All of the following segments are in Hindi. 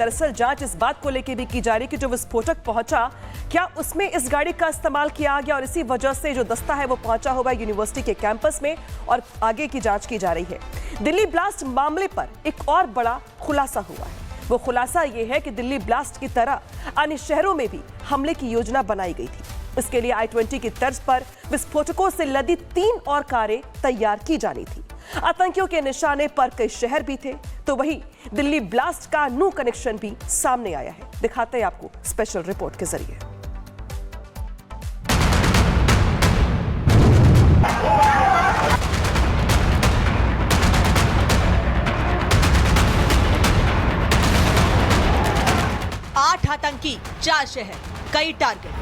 दरअसल जांच इस बात को लेकर भी की जा रही है कि जो विस्फोटक पहुंचा, क्या उसमें इस गाड़ी का इस्तेमाल किया गया और इसी वजह से जो दस्ता है वो पहुंचा होगा यूनिवर्सिटी के कैंपस में, और आगे की जांच की जा रही है। दिल्ली ब्लास्ट मामले पर एक और बड़ा खुलासा हुआ है। वो खुलासा ये है कि दिल्ली ब्लास्ट की तरह अन्य शहरों में भी हमले की योजना बनाई गई थी। इसके लिए I-20 की तर्ज पर विस्फोटकों से लदी 3 और कारें तैयार की जानी थी। आतंकियों के निशाने पर कई शहर भी थे, तो वही दिल्ली ब्लास्ट का न्यू कनेक्शन भी सामने आया है। दिखाते हैं आपको स्पेशल रिपोर्ट के जरिए। आतंकी, 4 शहर, कई टारगेट,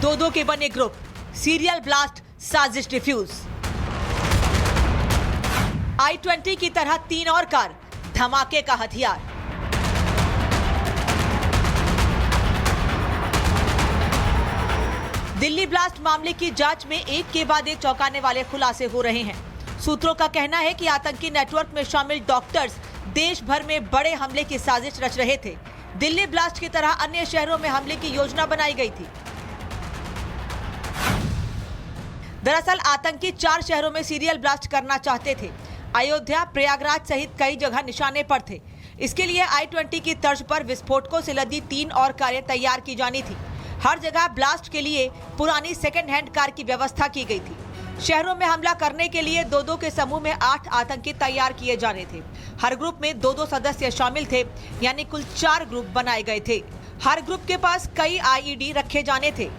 2-2 के बने ग्रुप, सीरियल ब्लास्ट, साजिश डिफ्यूज। I-20 की तरह 3 और कार, धमाके का हथियार। दिल्ली ब्लास्ट मामले की जांच में एक के बाद एक चौंकाने वाले खुलासे हो रहे हैं। सूत्रों का कहना है कि आतंकी नेटवर्क में शामिल डॉक्टर्स देश भर में बड़े हमले की साजिश रच रहे थे। दिल्ली ब्लास्ट की तरह अन्य शहरों में हमले की योजना बनाई गई थी। दरअसल आतंकी 4 शहरों में सीरियल ब्लास्ट करना चाहते थे। अयोध्या, प्रयागराज सहित कई जगह निशाने पर थे। इसके लिए I-20 की तर्ज पर विस्फोटकों से लदी 3 और कारें तैयार की जानी थी। हर जगह ब्लास्ट के लिए पुरानी सेकेंड हैंड कार की व्यवस्था की गई थी। शहरों में हमला करने के लिए 2-2 के समूह में 8 आतंकी तैयार किए जाने थे। हर ग्रुप में 2-2 सदस्य शामिल थे, यानी कुल 4 ग्रुप बनाए गए थे। हर ग्रुप के पास कई IED रखे जाने थे।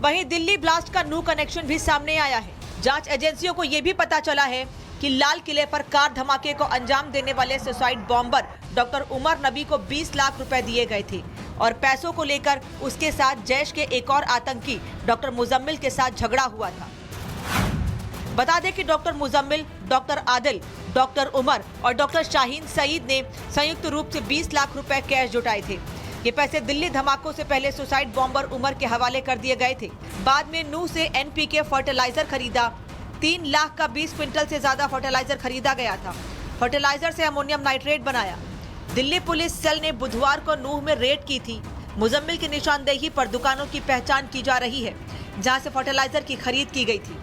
वहीं दिल्ली ब्लास्ट का न्यू कनेक्शन भी सामने आया है। जांच एजेंसियों को यह भी पता चला है कि लाल किले पर कार धमाके को अंजाम देने वाले सुसाइड बॉम्बर डॉक्टर उमर नबी को 20 लाख रुपए दिए गए थे और पैसों को लेकर उसके साथ जैश के एक और आतंकी डॉक्टर मुजम्मिल के साथ झगड़ा हुआ था। बता दें कि doctor Muzammil, doctor Adil, doctor Umar और डॉक्टर शाहीन सईद ने संयुक्त रूप से 20 लाख रुपए कैश जुटाए थे। ये पैसे दिल्ली धमाकों से पहले सुसाइड बॉम्बर उमर के हवाले कर दिए गए थे। बाद में नू से NPK फर्टिलाइजर खरीदा। 3 लाख का 20 क्विंटल से ज्यादा फर्टिलाइजर खरीदा गया था। फर्टिलाइजर से अमोनियम नाइट्रेट बनाया। दिल्ली पुलिस सेल ने बुधवार को नूह में रेड की थी। मुजम्मिल की निशानदेही पर दुकानों की पहचान की जा रही है, जहां से फर्टिलाइजर की खरीद की गई थी।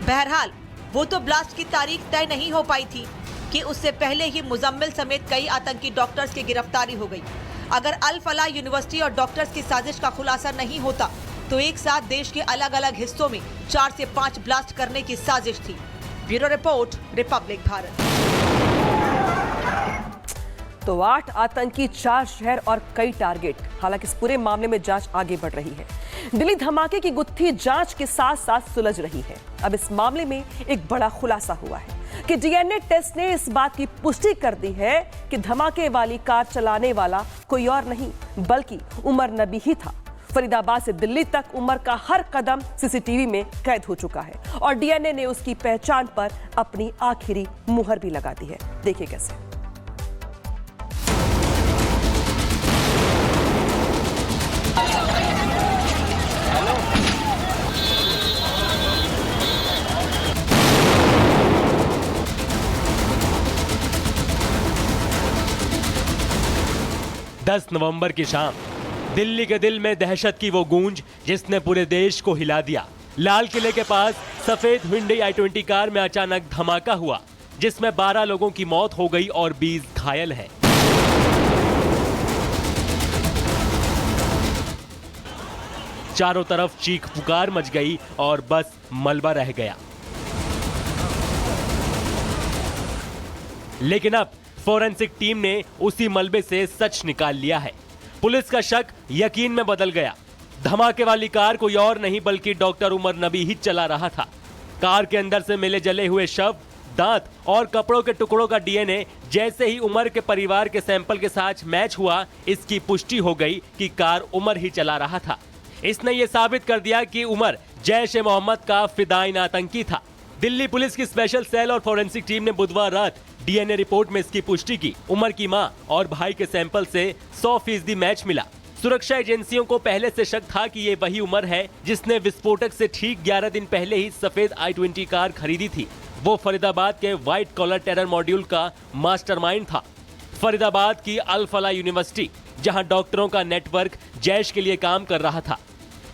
बहरहाल वो तो ब्लास्ट की तारीख तय नहीं हो पाई थी कि उससे पहले ही मुजम्मिल समेत कई आतंकी डॉक्टर्स की गिरफ्तारी हो गई। अगर अल फलाह यूनिवर्सिटी और डॉक्टर्स की साजिश का खुलासा नहीं होता तो एक साथ देश के अलग अलग हिस्सों में 4 से 5 ब्लास्ट करने की साजिश थी। Bureau report, Republic Bharat. तो 8 आतंकी, 4 शहर और कई टारगेट। हालांकि इस पूरे मामले में जांच आगे बढ़ रही है। दिल्ली धमाके की गुत्थी जांच के साथ साथ सुलझ रही है। अब इस मामले में एक बड़ा खुलासा हुआ है कि DNA टेस्ट ने इस बात की पुष्टि कर दी है कि धमाके वाली कार चलाने वाला कोई और नहीं बल्कि उमर नबी ही था। फरीदाबाद से दिल्ली तक उमर का हर कदम CCTV में कैद हो चुका है और DNA ने उसकी पहचान पर अपनी आखिरी मुहर भी लगा दी है। देखिए कैसे। दस नवंबर की शाम दिल्ली के दिल में दहशत की वो गूंज जिसने पूरे देश को हिला दिया। लाल किले के पास सफेद हुंडई I-20 कार में अचानक धमाका हुआ, जिसमें 12 लोगों की मौत हो गई और 20 घायल हैं। चारों तरफ चीख पुकार मच गई और बस मलबा रह गया। लेकिन अब फोरेंसिक टीम ने उसी मलबे से सच निकाल लिया है। पुलिस का शक यकीन में बदल गया। धमाके वाली कार कोई और नहीं बल्कि डॉक्टर उमर नबी ही चला रहा था। कार के अंदर से मिले जले हुए शव, दांत और कपड़ों के टुकड़ों का DNA जैसे ही उमर के परिवार के सैंपल के साथ मैच हुआ, इसकी पुष्टि हो गई कि कार उमर ही चला रहा था। इसने ये साबित कर दिया कि उमर जैश-ए-मोहम्मद का फिदायीन आतंकी था। दिल्ली पुलिस की स्पेशल सेल और फोरेंसिक टीम ने बुधवार रात DNA रिपोर्ट में इसकी पुष्टि की। उमर की मां और भाई के सैंपल से 100% मैच मिला। सुरक्षा एजेंसियों को पहले से शक था कि ये वही उमर है जिसने विस्फोटक से ठीक 11 दिन पहले ही सफेद I-20 कार खरीदी थी। वो फरीदाबाद के व्हाइट कॉलर टेरर मॉड्यूल का मास्टरमाइंड था। फरीदाबाद की अल फलाह यूनिवर्सिटी, जहां डॉक्टरों का नेटवर्क जैश के लिए काम कर रहा था।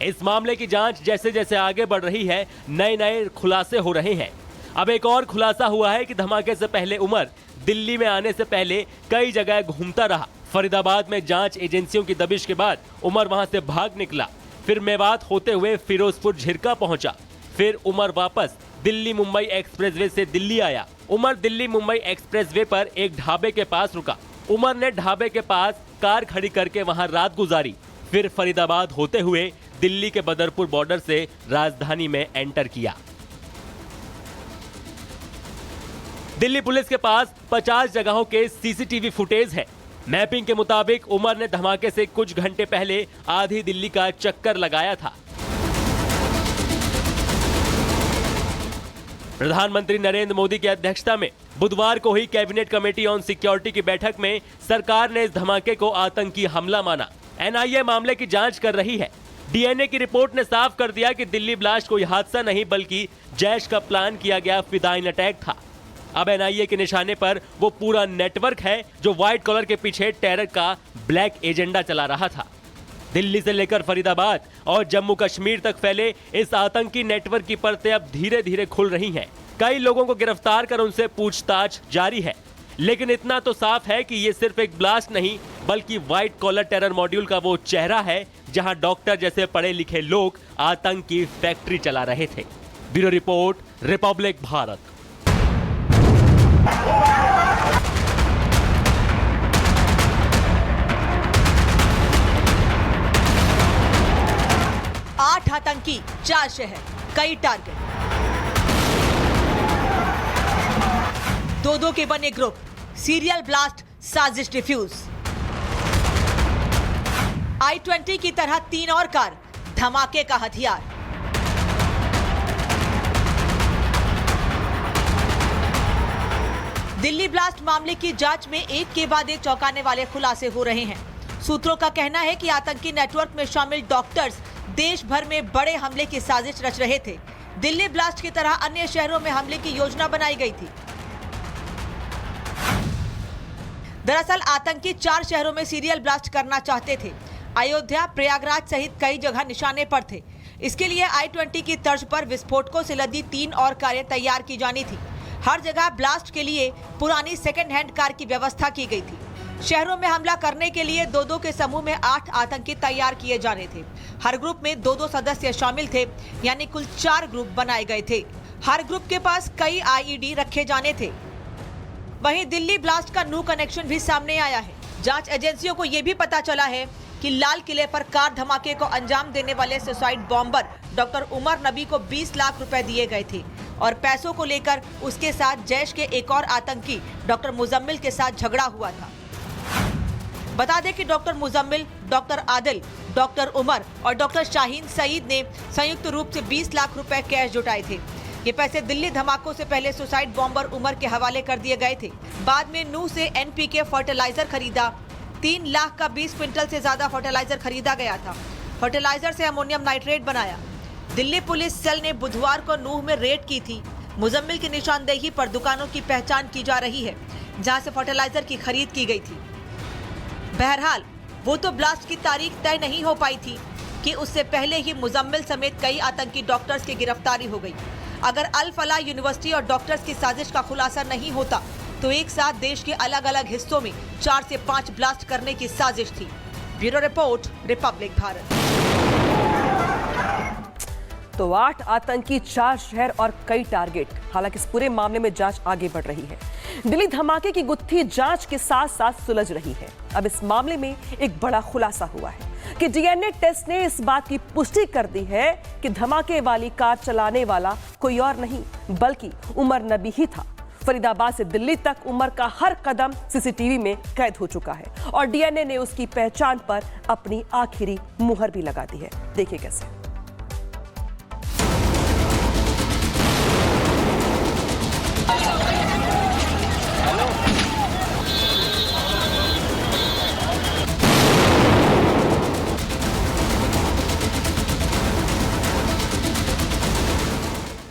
इस मामले की जांच जैसे जैसे आगे बढ़ रही है, नए नए खुलासे हो रहे हैं। अब एक और खुलासा हुआ है कि धमाके से पहले उमर दिल्ली में आने से पहले कई जगह घूमता रहा। फरीदाबाद में जांच एजेंसियों की दबिश के बाद उमर वहां से भाग निकला, फिर मेवात होते हुए फिरोजपुर झिरका पहुंचा। फिर उमर वापस दिल्ली मुंबई एक्सप्रेसवे से दिल्ली आया। उमर दिल्ली मुंबई एक्सप्रेसवे पर एक ढाबे के पास रुका। उमर ने ढाबे के पास कार खड़ी करके वहां रात गुजारी। फिर फरीदाबाद होते हुए दिल्ली के बदरपुर बॉर्डर से राजधानी में एंटर किया। दिल्ली पुलिस के पास 50 जगहों के सीसीटीवी फुटेज है। मैपिंग के मुताबिक उमर ने धमाके से कुछ घंटे पहले आधी दिल्ली का चक्कर लगाया था। प्रधानमंत्री नरेंद्र मोदी की अध्यक्षता में बुधवार को हुई कैबिनेट कमेटी ऑन सिक्योरिटी की बैठक में सरकार ने इस धमाके को आतंकी हमला माना। एनआईए मामले की जांच कर रही है। डीएनए की रिपोर्ट ने साफ कर दिया कि दिल्ली ब्लास्ट कोई हादसा नहीं बल्कि जैश का प्लान किया गया फिदाइन अटैक था। अब एनआईए के निशाने पर वो पूरा नेटवर्क है जो व्हाइट कॉलर के पीछे टेरर का ब्लैक एजेंडा चला रहा था। दिल्ली से लेकर फरीदाबाद और जम्मू कश्मीर तक फैले इस आतंकी नेटवर्क की परतें अब धीरे धीरे खुल रही हैं। कई लोगों को गिरफ्तार कर उनसे पूछताछ जारी है, लेकिन इतना तो साफ है कि ये सिर्फ एक ब्लास्ट नहीं बल्कि व्हाइट कॉलर टेरर मॉड्यूल का वो चेहरा है जहां डॉक्टर जैसे पढ़े लिखे लोग आतंक की फैक्ट्री चला रहे थे। Bureau report, Republic Bharat. आठ आतंकी, 4 शहर, कई टारगेट। 2-2 के बने ग्रुप, सीरियल ब्लास्ट, साजिश डिफ्यूज। I-20 की तरह 3 और कार, धमाके का हथियार। दिल्ली ब्लास्ट मामले की जांच में एक के बाद एक चौंकाने वाले खुलासे हो रहे हैं। सूत्रों का कहना है कि आतंकी नेटवर्क में शामिल डॉक्टर्स देश भर में बड़े हमले की साजिश रच रहे थे। दिल्ली ब्लास्ट की तरह अन्य शहरों में हमले की योजना बनाई गई थी। दरअसल आतंकी 4 शहरों में सीरियल ब्लास्ट करना चाहते थे। अयोध्या, प्रयागराज सहित कई जगह निशाने पर थे। इसके लिए I-20 की तर्ज पर विस्फोटकों से लदी 3 और कारें तैयार की जानी थी। हर जगह ब्लास्ट के लिए पुरानी सेकेंड हैंड कार की व्यवस्था की गई थी। शहरों में हमला करने के लिए 2-2 के समूह में 8 आतंकी तैयार किए जाने थे। हर ग्रुप में 2-2 सदस्य शामिल थे, यानी कुल 4 ग्रुप बनाए गए थे। हर ग्रुप के पास कई IED रखे जाने थे। वहीं दिल्ली ब्लास्ट का न्यू कनेक्शन भी सामने आया है। जांच एजेंसियों को यह भी पता चला है कि लाल किले पर कार धमाके को अंजाम देने वाले सुसाइड बॉम्बर डॉक्टर उमर नबी को 20 लाख रुपए दिए गए थे और पैसों को लेकर उसके साथ जैश के एक और आतंकी डॉक्टर मुजम्मिल के साथ झगड़ा हुआ था। बता दें कि doctor Muzammil, doctor Adil, doctor Umar और डॉक्टर शाहीन सईद ने संयुक्त रूप से 20 लाख रुपए कैश जुटाए थे। ये पैसे दिल्ली धमाकों से पहले सुसाइड बॉम्बर उमर के हवाले कर दिए गए थे। बाद में नू से NPK फर्टिलाइजर खरीदा। 3 लाख का 20 क्विंटल से ज्यादा फर्टिलाइजर खरीदा गया था। फर्टिलाइजर से अमोनियम नाइट्रेट बनाया। दिल्ली पुलिस सेल ने बुधवार को नूह में रेड की थी। मुजम्मिल की निशानदेही पर दुकानों की पहचान की जा रही है जहां से फर्टिलाइजर की खरीद की गई थी। बहरहाल वो तो ब्लास्ट की तारीख तय नहीं हो पाई थी कि उससे पहले ही मुजम्मिल समेत कई आतंकी डॉक्टर्स की गिरफ्तारी हो गई। अगर अल फलाह यूनिवर्सिटी और डॉक्टर्स की साजिश का खुलासा नहीं होता तो एक साथ देश के अलग अलग हिस्सों में 4 से 5 ब्लास्ट करने की साजिश थी। Bureau report, Republic Bharat. तो 8 आतंकी, 4 शहर और कई टारगेट। हालांकि इस पूरे मामले में जांच आगे बढ़ रही है। दिल्ली धमाके की गुत्थी जांच के साथ साथ सुलझ रही है। अब इस मामले में एक बड़ा खुलासा हुआ है कि डीएनए टेस्ट ने इस बात की पुष्टि कर दी है कि धमाके वाली कार चलाने वाला कोई और नहीं बल्कि उमर नबी ही था। फरीदाबाद से दिल्ली तक उमर का हर कदम सीसीटीवी में कैद हो चुका है और डीएनए ने उसकी पहचान पर अपनी आखिरी मुहर भी लगा दी है। देखिए कैसे।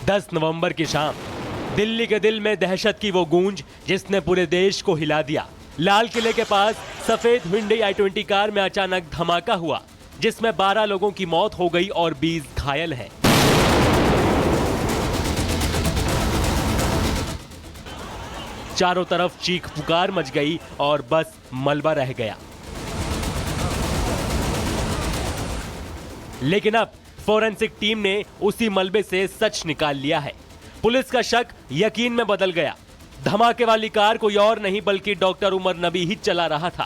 दस नवंबर की शाम दिल्ली के दिल में दहशत की वो गूंज जिसने पूरे देश को हिला दिया। लाल किले के पास सफेद हुंडई i20 कार में अचानक धमाका हुआ जिसमें 12 लोगों की मौत हो गई और 20 घायल हैं। चारों तरफ चीख पुकार मच गई और बस मलबा रह गया। लेकिन अब फोरेंसिक टीम ने उसी मलबे से सच निकाल लिया है। पुलिस का शक यकीन में बदल गया। धमाके वाली कार कोई और नहीं बल्कि डॉक्टर उमर नबी ही चला रहा था।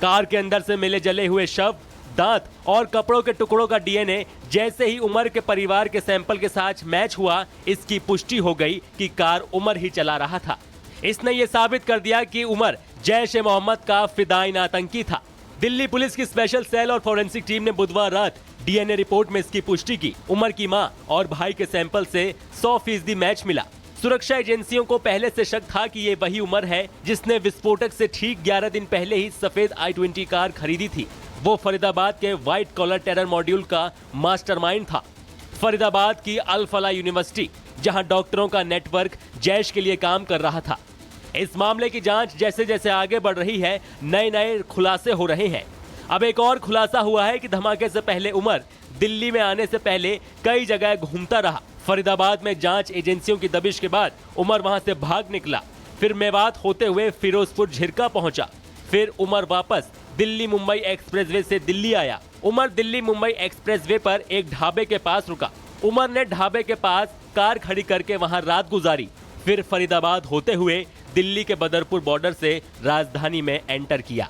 कार के अंदर से मिले जले हुए शव, दांत और कपड़ों के टुकड़ों का डीएनए जैसे ही उमर के परिवार के सैंपल के साथ मैच हुआ, इसकी पुष्टि हो गई कि कार उमर ही चला रहा था। इसने ये साबित कर दिया कि उमर जैश-ए-मोहम्मद का फिदायीन आतंकी था। दिल्ली पुलिस की स्पेशल सेल और फोरेंसिक टीम ने बुधवार रात डीएनए रिपोर्ट में इसकी पुष्टि की। उमर की मां और भाई के सैंपल से 100% मैच मिला। सुरक्षा एजेंसियों को पहले से शक था कि ये वही उमर है जिसने विस्फोटक से ठीक 11 दिन पहले ही सफेद i20 कार खरीदी थी। वो फरीदाबाद के व्हाइट कॉलर टेरर मॉड्यूल का मास्टरमाइंड था। फरीदाबाद की अल फलाह यूनिवर्सिटी, जहां डॉक्टरों का नेटवर्क जैश के लिए काम कर रहा था। इस मामले की जांच जैसे जैसे आगे बढ़ रही है, नए खुलासे हो रहे हैं। अब एक और खुलासा हुआ है कि धमाके से पहले उमर दिल्ली में आने से पहले कई जगह घूमता रहा। फरीदाबाद में जांच एजेंसियों की दबिश के बाद उमर वहां से भाग निकला, फिर मेवात होते हुए फिरोजपुर झिरका पहुंचा, फिर उमर वापस दिल्ली मुंबई एक्सप्रेसवे से दिल्ली आया। उमर दिल्ली मुंबई एक्सप्रेसवे पर एक ढाबे के पास रुका। उमर ने ढाबे के पास कार खड़ी करके वहां रात गुजारी, फिर फरीदाबाद होते हुए दिल्ली के बदरपुर बॉर्डर से राजधानी में एंटर किया।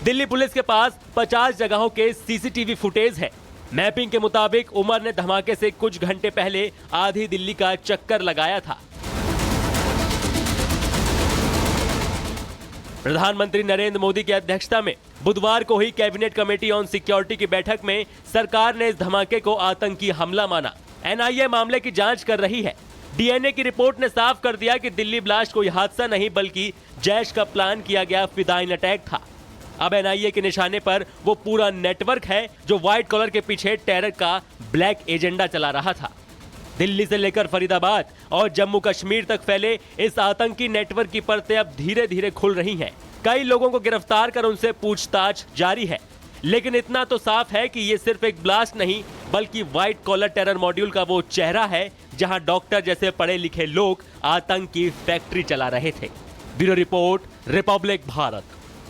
दिल्ली पुलिस के पास 50 जगहों के सीसीटीवी फुटेज है। मैपिंग के मुताबिक उमर ने धमाके से कुछ घंटे पहले आधी दिल्ली का चक्कर लगाया था। प्रधानमंत्री नरेंद्र मोदी की अध्यक्षता में बुधवार को हुई कैबिनेट कमेटी ऑन सिक्योरिटी की बैठक में सरकार ने इस धमाके को आतंकी हमला माना। एनआईए मामले की जांच कर रही है। डीएनए की रिपोर्ट ने साफ कर दिया कि दिल्ली ब्लास्ट कोई हादसा नहीं बल्कि जैश का प्लान किया गया फिदायीन अटैक था। अब एनआईए के निशाने पर वो पूरा नेटवर्क है जो व्हाइट कॉलर के पीछे टेरर का ब्लैक एजेंडा चला रहा था। दिल्ली से लेकर फरीदाबाद और जम्मू कश्मीर तक फैले इस आतंकी नेटवर्क की परतें अब धीरे धीरे खुल रही हैं। कई लोगों को गिरफ्तार कर उनसे पूछताछ जारी है, लेकिन इतना तो साफ है कि ये सिर्फ एक ब्लास्ट नहीं बल्कि व्हाइट कॉलर टेरर मॉड्यूल का वो चेहरा है जहां डॉक्टर जैसे पढ़े लिखे लोग आतंक की फैक्ट्री चला रहे थे। Bureau report, Republic Bharat.